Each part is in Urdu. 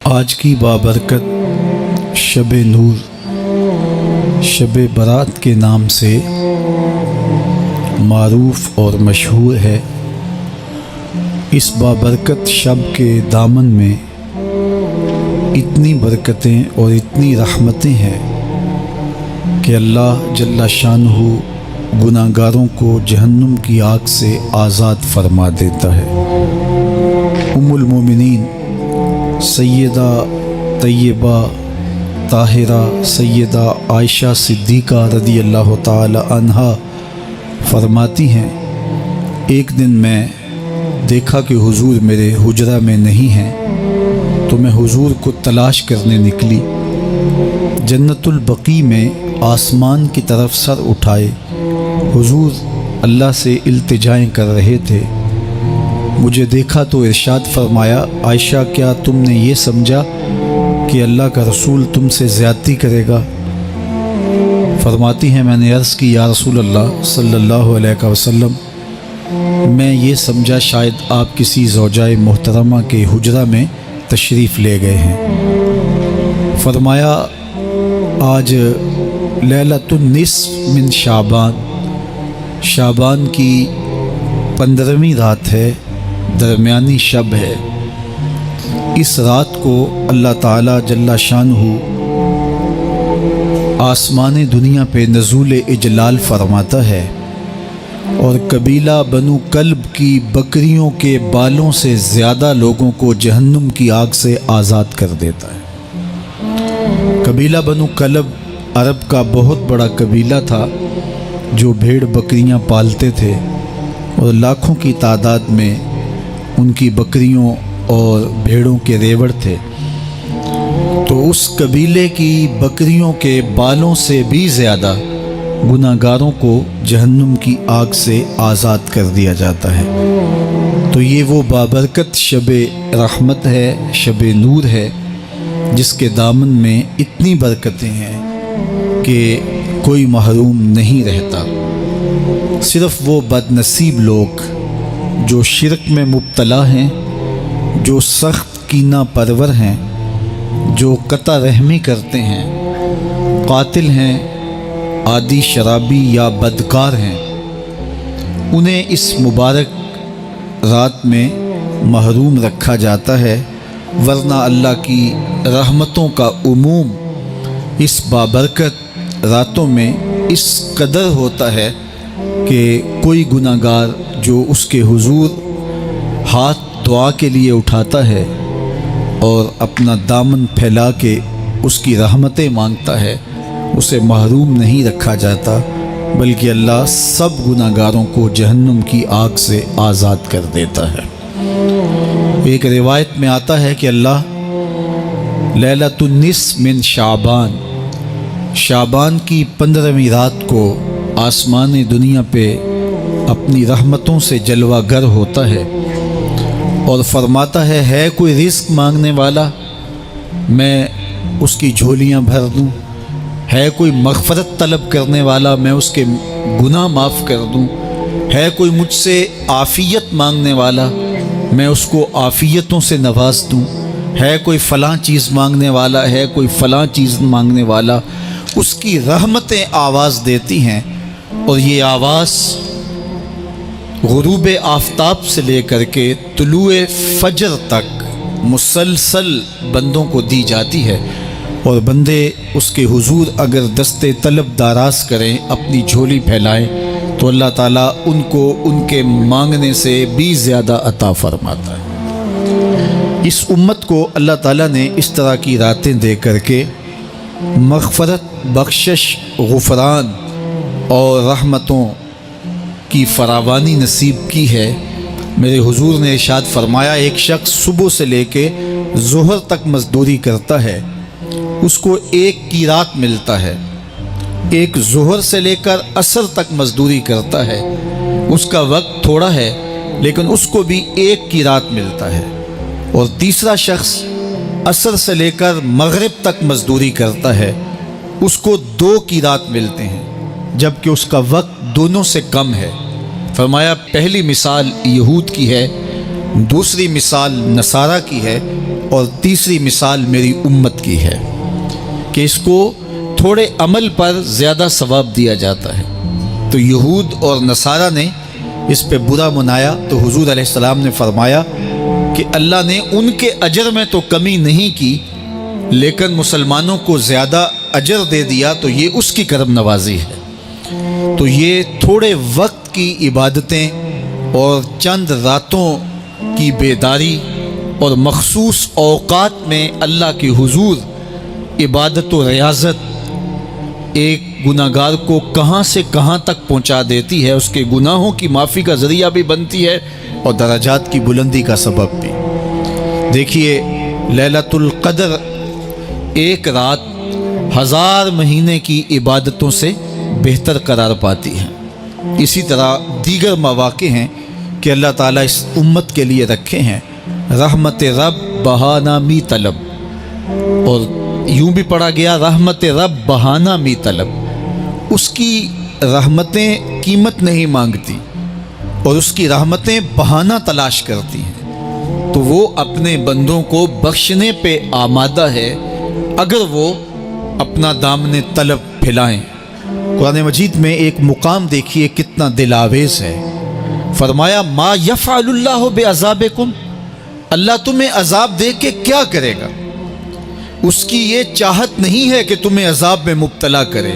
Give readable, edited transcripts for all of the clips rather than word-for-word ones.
آج کی بابرکت شب نور شب برات کے نام سے معروف اور مشہور ہے۔ اس بابرکت شب کے دامن میں اتنی برکتیں اور اتنی رحمتیں ہیں کہ اللہ جل شانہ گناہگاروں کو جہنم کی آگ سے آزاد فرما دیتا ہے۔ ام المومنین سیدہ طیبہ طاہرہ سیدہ عائشہ صدیقہ رضی اللہ تعالی عنہا فرماتی ہیں، ایک دن میں دیکھا کہ حضور میرے حجرہ میں نہیں ہیں، تو میں حضور کو تلاش کرنے نکلی۔ جنت البقیع میں آسمان کی طرف سر اٹھائے حضور اللہ سے التجائیں کر رہے تھے۔ مجھے دیکھا تو ارشاد فرمایا، عائشہ کیا تم نے یہ سمجھا کہ اللہ کا رسول تم سے زیادتی کرے گا؟ فرماتی ہیں میں نے عرض کی، یا رسول اللہ صلی اللہ علیہ وسلم، میں یہ سمجھا شاید آپ کسی زوجائے محترمہ کے حجرہ میں تشریف لے گئے ہیں۔ فرمایا آج لیلۃ النصف من شعبان کی 15ویں رات ہے، درمیانی شب ہے۔ اس رات کو اللہ تعالی جل شانہ آسمان دنیا پہ نزول اجلال فرماتا ہے اور قبیلہ بنو کلب کی بکریوں کے بالوں سے زیادہ لوگوں کو جہنم کی آگ سے آزاد کر دیتا ہے۔ قبیلہ بنو کلب عرب کا بہت بڑا قبیلہ تھا جو بھیڑ بکریاں پالتے تھے اور لاکھوں کی تعداد میں ان کی بکریوں اور بھیڑوں کے ریوڑ تھے۔ تو اس قبیلے کی بکریوں کے بالوں سے بھی زیادہ گناہگاروں کو جہنم کی آگ سے آزاد کر دیا جاتا ہے۔ تو یہ وہ بابرکت شب رحمت ہے، شب نور ہے، جس کے دامن میں اتنی برکتیں ہیں کہ کوئی محروم نہیں رہتا۔ صرف وہ بد نصیب لوگ جو شرک میں مبتلا ہیں، جو سخت کینہ پرور ہیں، جو قطع رحمی کرتے ہیں، قاتل ہیں، عادی شرابی یا بدکار ہیں، انہیں اس مبارک رات میں محروم رکھا جاتا ہے، ورنہ اللہ کی رحمتوں کا عموم اس بابرکت راتوں میں اس قدر ہوتا ہے کہ کوئی گناہگار جو اس کے حضور ہاتھ دعا کے لیے اٹھاتا ہے اور اپنا دامن پھیلا کے اس کی رحمتیں مانگتا ہے، اسے محروم نہیں رکھا جاتا، بلکہ اللہ سب گناہگاروں کو جہنم کی آگ سے آزاد کر دیتا ہے۔ ایک روایت میں آتا ہے کہ اللہ لیلۃ النصف من شعبان کی 15ویں رات کو آسمان دنیا پہ اپنی رحمتوں سے جلوہ گر ہوتا ہے اور فرماتا ہے کوئی رزق مانگنے والا، میں اس کی جھولیاں بھر دوں، ہے کوئی مغفرت طلب کرنے والا، میں اس کے گناہ معاف کر دوں، ہے کوئی مجھ سے عافیت مانگنے والا، میں اس کو عافیتوں سے نواز دوں، ہے کوئی فلاں چیز مانگنے والا، ہے کوئی فلاں چیز مانگنے والا۔ اس کی رحمتیں آواز دیتی ہیں اور یہ آواز غروب آفتاب سے لے کر کے طلوع فجر تک مسلسل بندوں کو دی جاتی ہے، اور بندے اس کے حضور اگر دستے طلب دراز کریں، اپنی جھولی پھیلائیں، تو اللہ تعالیٰ ان کو ان کے مانگنے سے بھی زیادہ عطا فرماتا ہے۔ اس امت کو اللہ تعالیٰ نے اس طرح کی راتیں دے کر کے مغفرت، بخشش، غفران اور رحمتوں کی فراوانی نصیب کی ہے۔ میرے حضور نے ارشاد فرمایا، ایک شخص صبح سے لے کے ظہر تک مزدوری کرتا ہے، اس کو ایک قیراط ملتا ہے۔ ایک ظہر سے لے کر عصر تک مزدوری کرتا ہے، اس کا وقت تھوڑا ہے لیکن اس کو بھی ایک قیراط ملتا ہے۔ اور تیسرا شخص عصر سے لے کر مغرب تک مزدوری کرتا ہے، اس کو 2 قیراط ملتے ہیں، جبکہ اس کا وقت دونوں سے کم ہے۔ فرمایا پہلی مثال یہود کی ہے، دوسری مثال نصارہ کی ہے اور تیسری مثال میری امت کی ہے کہ اس کو تھوڑے عمل پر زیادہ ثواب دیا جاتا ہے۔ تو یہود اور نصارہ نے اس پہ برا منایا تو حضور علیہ السلام نے فرمایا کہ اللہ نے ان کے اجر میں تو کمی نہیں کی لیکن مسلمانوں کو زیادہ اجر دے دیا، تو یہ اس کی کرم نوازی ہے۔ تو یہ تھوڑے وقت کی عبادتیں اور چند راتوں کی بیداری اور مخصوص اوقات میں اللہ کے حضور عبادت و ریاضت ایک گناہ گار کو کہاں سے کہاں تک پہنچا دیتی ہے، اس کے گناہوں کی معافی کا ذریعہ بھی بنتی ہے اور درجات کی بلندی کا سبب بھی۔ دیکھیے لیلۃ القدر ایک رات 1000 مہینے کی عبادتوں سے بہتر قرار پاتی ہے۔ اسی طرح دیگر مواقع ہیں کہ اللہ تعالیٰ اس امت کے لیے رکھے ہیں، رحمت رب بہانہ می طلب، اور یوں بھی پڑھا گیا رحمت رب بہانہ می طلب۔ اس کی رحمتیں قیمت نہیں مانگتی اور اس کی رحمتیں بہانہ تلاش کرتی ہیں، تو وہ اپنے بندوں کو بخشنے پہ آمادہ ہے اگر وہ اپنا دامن طلب پھیلائیں۔ قرآن مجید میں ایک مقام دیکھیے کتنا دل آویز ہے، فرمایا ما یفعل اللہ بعذابکم، اللہ تمہیں عذاب دے کے کیا کرے گا؟ اس کی یہ چاہت نہیں ہے کہ تمہیں عذاب میں مبتلا کرے،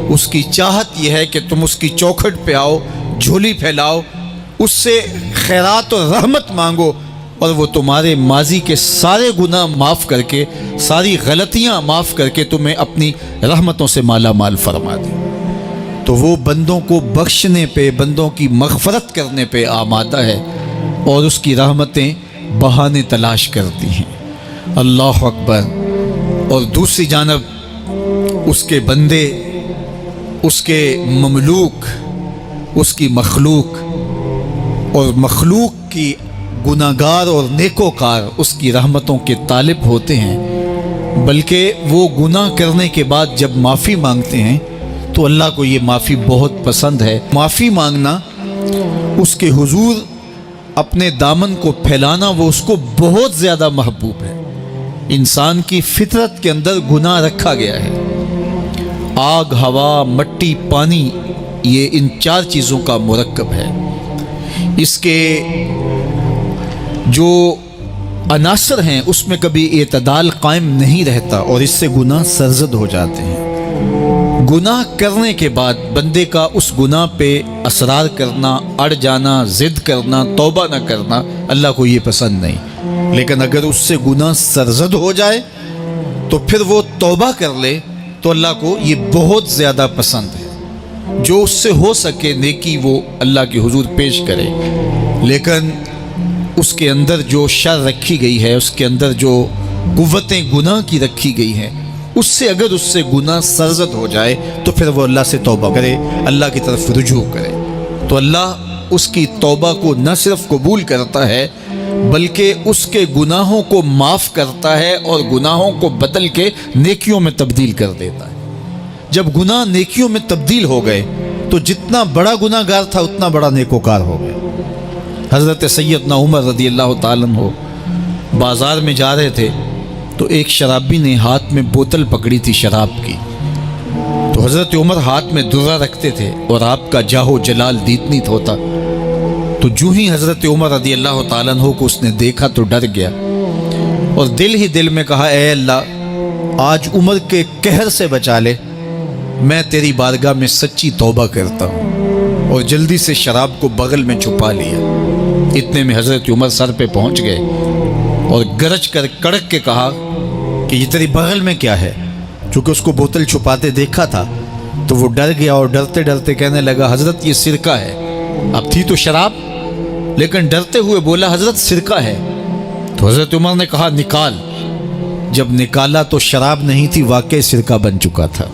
اس کی چاہت یہ ہے کہ تم اس کی چوکھٹ پہ آؤ، جھولی پھیلاؤ، اس سے خیرات اور رحمت مانگو، اور وہ تمہارے ماضی کے سارے گناہ معاف کر کے، ساری غلطیاں معاف کر کے تمہیں اپنی رحمتوں سے مالا مال فرما دے۔ تو وہ بندوں کو بخشنے پہ، بندوں کی مغفرت کرنے پہ آمادہ ہے اور اس کی رحمتیں بہانے تلاش کرتی ہیں۔ اللہ اکبر۔ اور دوسری جانب اس کے بندے، اس کے مملوک، اس کی مخلوق، اور مخلوق کی گناہگار اور نیکوکار اس کی رحمتوں کے طالب ہوتے ہیں، بلکہ وہ گناہ کرنے کے بعد جب معافی مانگتے ہیں تو اللہ کو یہ معافی بہت پسند ہے۔ معافی مانگنا، اس کے حضور اپنے دامن کو پھیلانا، وہ اس کو بہت زیادہ محبوب ہے۔ انسان کی فطرت کے اندر گناہ رکھا گیا ہے، آگ، ہوا، مٹی، پانی، یہ ان 4 چیزوں کا مرکب ہے۔ اس کے جو عناصر ہیں اس میں کبھی اعتدال قائم نہیں رہتا اور اس سے گناہ سرزد ہو جاتے ہیں۔ گناہ کرنے کے بعد بندے کا اس گناہ پہ اصرار کرنا، اڑ جانا، ضد کرنا، توبہ نہ کرنا، اللہ کو یہ پسند نہیں۔ لیکن اگر اس سے گناہ سرزد ہو جائے تو پھر وہ توبہ کر لے تو اللہ کو یہ بہت زیادہ پسند ہے۔ جو اس سے ہو سکے نیکی وہ اللہ کے حضور پیش کرے، لیکن اس کے اندر جو شر رکھی گئی ہے، اس کے اندر جو قوتیں گناہ کی رکھی گئی ہیں، اس سے اگر اس سے گناہ سرزد ہو جائے تو پھر وہ اللہ سے توبہ کرے، اللہ کی طرف رجوع کرے، تو اللہ اس کی توبہ کو نہ صرف قبول کرتا ہے بلکہ اس کے گناہوں کو معاف کرتا ہے اور گناہوں کو بدل کے نیکیوں میں تبدیل کر دیتا ہے۔ جب گناہ نیکیوں میں تبدیل ہو گئے تو جتنا بڑا گناہ گار تھا اتنا بڑا نیکوکار ہو گیا۔ حضرت سیدنا عمر رضی اللہ تعالیٰ عنہ بازار میں جا رہے تھے تو ایک شرابی نے ہاتھ میں بوتل پکڑی تھی شراب کی، تو حضرت عمر ہاتھ میں درہ رکھتے تھے اور آپ کا جاہو جلال دیتنیت ہوتا، تو جو ہی حضرت عمر رضی اللہ تعالیٰ عنہ کو اس نے دیکھا تو ڈر گیا اور دل ہی دل میں کہا، اے اللہ آج عمر کے قہر سے بچا لے، میں تیری بارگاہ میں سچی توبہ کرتا ہوں، اور جلدی سے شراب کو بغل میں چھپا لیا۔ اتنے میں حضرت عمر سر پہ پہنچ گئے اور گرج کر کڑک کے کہا کہ یہ تیری بغل میں کیا ہے؟ چونکہ اس کو بوتل چھپاتے دیکھا تھا تو وہ ڈر گیا اور ڈرتے ڈرتے کہنے لگا، حضرت یہ سرکہ ہے۔ اب تھی تو شراب، لیکن ڈرتے ہوئے بولا، حضرت سرکہ ہے۔ تو حضرت عمر نے کہا، نکال۔ جب نکالا تو شراب نہیں تھی، واقعی سرکہ بن چکا تھا۔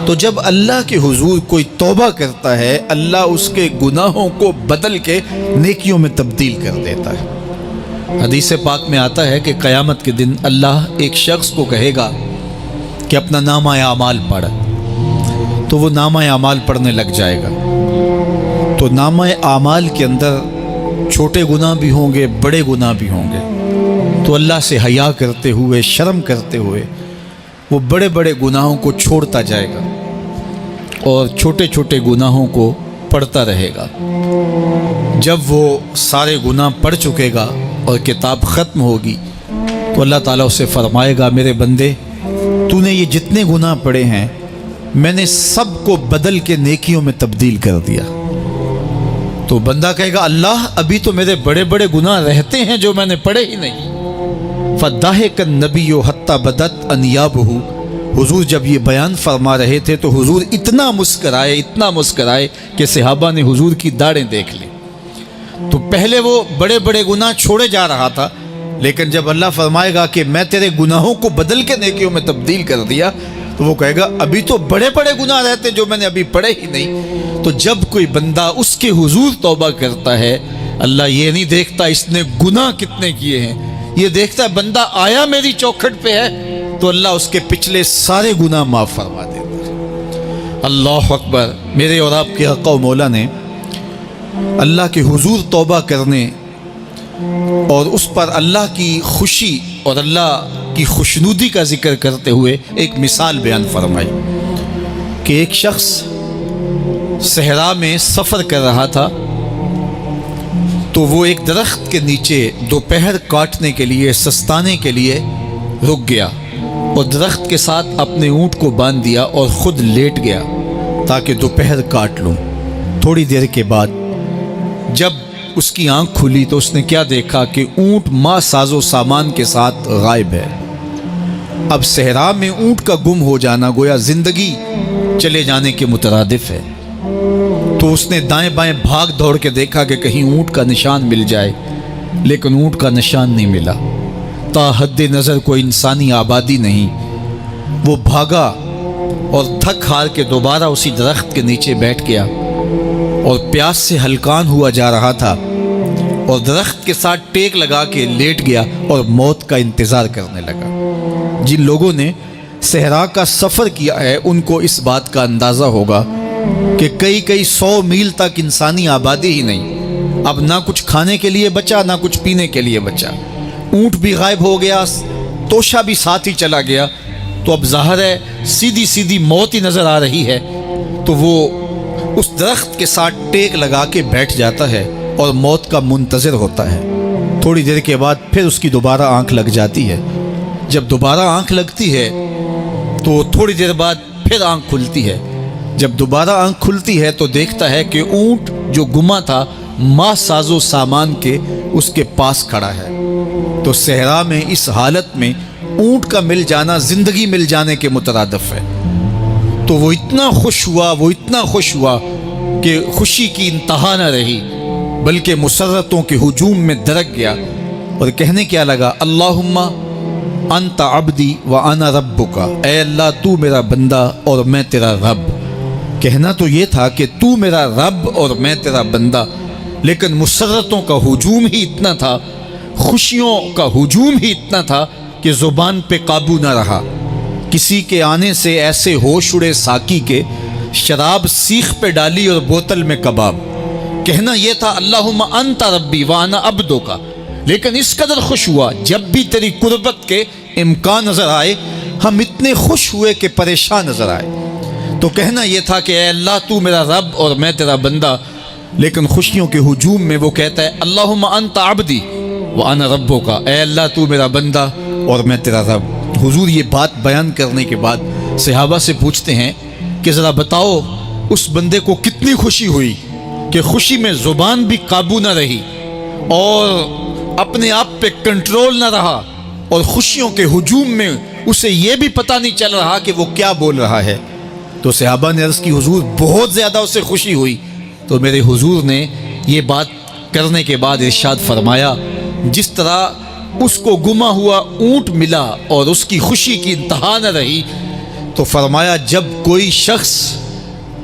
تو جب اللہ کے حضور کوئی توبہ کرتا ہے، اللہ اس کے گناہوں کو بدل کے نیکیوں میں تبدیل کر دیتا ہے۔ حدیث پاک میں آتا ہے کہ قیامت کے دن اللہ ایک شخص کو کہے گا کہ اپنا نامہ اعمال پڑھ، تو وہ نامہ اعمال پڑھنے لگ جائے گا۔ تو نامہ اعمال کے اندر چھوٹے گناہ بھی ہوں گے، بڑے گناہ بھی ہوں گے، تو اللہ سے حیا کرتے ہوئے، شرم کرتے ہوئے وہ بڑے بڑے گناہوں کو چھوڑتا جائے گا اور چھوٹے چھوٹے گناہوں کو پڑھتا رہے گا۔ جب وہ سارے گناہ پڑھ چکے گا اور کتاب ختم ہوگی تو اللہ تعالیٰ اسے فرمائے گا، میرے بندے تو نے یہ جتنے گناہ پڑھے ہیں میں نے سب کو بدل کے نیکیوں میں تبدیل کر دیا۔ تو بندہ کہے گا، اللہ ابھی تو میرے بڑے بڑے گناہ رہتے ہیں جو میں نے پڑھے ہی نہیں۔ فَضَحِكَ النَّبِيُّ حَتَّى بَدَتْ أَنْيَابُهُ، حضور جب یہ بیان فرما رہے تھے تو حضور اتنا مسکرائے کہ صحابہ نے حضور کی داڑھیں دیکھ لی۔ تو پہلے وہ بڑے بڑے گناہ چھوڑے جا رہا تھا، لیکن جب اللہ فرمائے گا کہ میں تیرے گناہوں کو بدل کے نیکیوں میں تبدیل کر دیا، تو وہ کہے گا ابھی تو بڑے بڑے گناہ رہتے جو میں نے ابھی پڑھے ہی نہیں۔ تو جب کوئی بندہ اس کے حضور توبہ کرتا ہے، اللہ یہ نہیں دیکھتا اس نے گناہ کتنے کیے ہیں، یہ دیکھتا ہے بندہ آیا میری چوکھٹ پہ ہے تو اللہ اس کے پچھلے سارے گناہ معاف فرما دیتا ہے۔ اللہ اکبر۔ میرے اور آپ کے آقا و مولا نے اللہ کے حضور توبہ کرنے اور اس پر اللہ کی خوشی اور اللہ کی خوشنودی کا ذکر کرتے ہوئے ایک مثال بیان فرمائی کہ ایک شخص صحرا میں سفر کر رہا تھا، تو وہ ایک درخت کے نیچے دوپہر کاٹنے کے لیے، سستانے کے لیے رک گیا اور درخت کے ساتھ اپنے اونٹ کو باندھ دیا اور خود لیٹ گیا تاکہ دوپہر کاٹ لوں۔ تھوڑی دیر کے بعد جب اس کی آنکھ کھلی تو اس نے کیا دیکھا کہ اونٹ ماں ساز و سامان کے ساتھ غائب ہے۔ اب صحرا میں اونٹ کا گم ہو جانا گویا زندگی چلے جانے کے مترادف ہے۔ تو اس نے دائیں بائیں بھاگ دوڑ کے دیکھا کہ کہیں اونٹ کا نشان مل جائے، لیکن اونٹ کا نشان نہیں ملا۔ تا حد نظر کوئی انسانی آبادی نہیں۔ وہ بھاگا اور تھک ہار کے دوبارہ اسی درخت کے نیچے بیٹھ گیا اور پیاس سے ہلکان ہوا جا رہا تھا اور درخت کے ساتھ ٹیک لگا کے لیٹ گیا اور موت کا انتظار کرنے لگا۔ جن لوگوں نے صحرا کا سفر کیا ہے ان کو اس بات کا اندازہ ہوگا کہ کئی 100 میل تک انسانی آبادی ہی نہیں، اب نہ کچھ کھانے کے لیے بچا نہ کچھ پینے کے لیے بچا، اونٹ بھی غائب ہو گیا، توشہ بھی ساتھ ہی چلا گیا، تو اب ظاہر ہے سیدھی موت ہی نظر آ رہی ہے۔ تو وہ اس درخت کے ساتھ ٹیک لگا کے بیٹھ جاتا ہے اور موت کا منتظر ہوتا ہے۔ تھوڑی دیر کے بعد پھر اس کی دوبارہ آنکھ لگ جاتی ہے۔ جب دوبارہ آنکھ لگتی ہے تو تھوڑی دیر بعد پھر آنکھ کھلتی ہے۔ جب دوبارہ آنکھ کھلتی ہے تو دیکھتا ہے کہ اونٹ جو گما تھا ماں ساز و سامان کے اس کے پاس کھڑا ہے۔ تو صحرا میں اس حالت میں اونٹ کا مل جانا زندگی مل جانے کے مترادف ہے۔ تو وہ اتنا خوش ہوا کہ خوشی کی انتہا نہ رہی، بلکہ مسرتوں کے ہجوم میں درک گیا اور کہنے کیا لگا، اللہم انت عبدی وانا ربک، اے اللہ تو میرا بندہ اور میں تیرا رب۔ کہنا تو یہ تھا کہ تو میرا رب اور میں تیرا بندہ، لیکن مسرتوں کا ہجوم ہی اتنا تھا، خوشیوں کا ہجوم ہی اتنا تھا کہ زبان پہ قابو نہ رہا۔ کسی کے آنے سے ایسے ہوش اڑے ساقی کے، شراب سیخ پہ ڈالی اور بوتل میں کباب۔ کہنا یہ تھا اللہم انت ربی وانا عبدک، لیکن اس قدر خوش ہوا جب بھی تیری قربت کے امکان نظر آئے ہم اتنے خوش ہوئے کہ پریشان نظر آئے۔ تو کہنا یہ تھا کہ اے اللہ تو میرا رب اور میں تیرا بندہ، لیکن خوشیوں کے ہجوم میں وہ کہتا ہے اللہم انت عبدی وانا ربک، اے اللہ تو میرا بندہ اور میں تیرا رب۔ حضور یہ بات بیان کرنے کے بعد صحابہ سے پوچھتے ہیں کہ ذرا بتاؤ اس بندے کو کتنی خوشی ہوئی کہ خوشی میں زبان بھی قابو نہ رہی اور اپنے آپ پہ کنٹرول نہ رہا، اور خوشیوں کے ہجوم میں اسے یہ بھی پتہ نہیں چل رہا کہ وہ کیا بول رہا ہے۔ تو صحابہ نے عرض کی حضور بہت زیادہ اسے خوشی ہوئی۔ تو میرے حضور نے یہ بات کرنے کے بعد ارشاد فرمایا، جس طرح اس کو گما ہوا اونٹ ملا اور اس کی خوشی کی انتہا نہ رہی، تو فرمایا جب کوئی شخص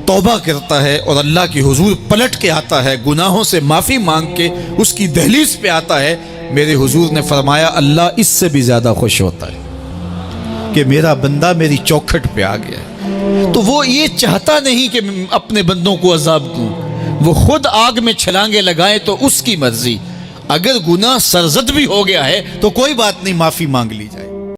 توبہ کرتا ہے اور اللہ کے حضور پلٹ کے آتا ہے، گناہوں سے معافی مانگ کے اس کی دہلیز پہ آتا ہے، میرے حضور نے فرمایا اللہ اس سے بھی زیادہ خوش ہوتا ہے کہ میرا بندہ میری چوکھٹ پہ آ گیا ہے۔ تو وہ یہ چاہتا نہیں کہ اپنے بندوں کو عذاب دوں، وہ خود آگ میں چھلانگے لگائے تو اس کی مرضی، اگر گناہ سرزد بھی ہو گیا ہے تو کوئی بات نہیں، معافی مانگ لی جائے۔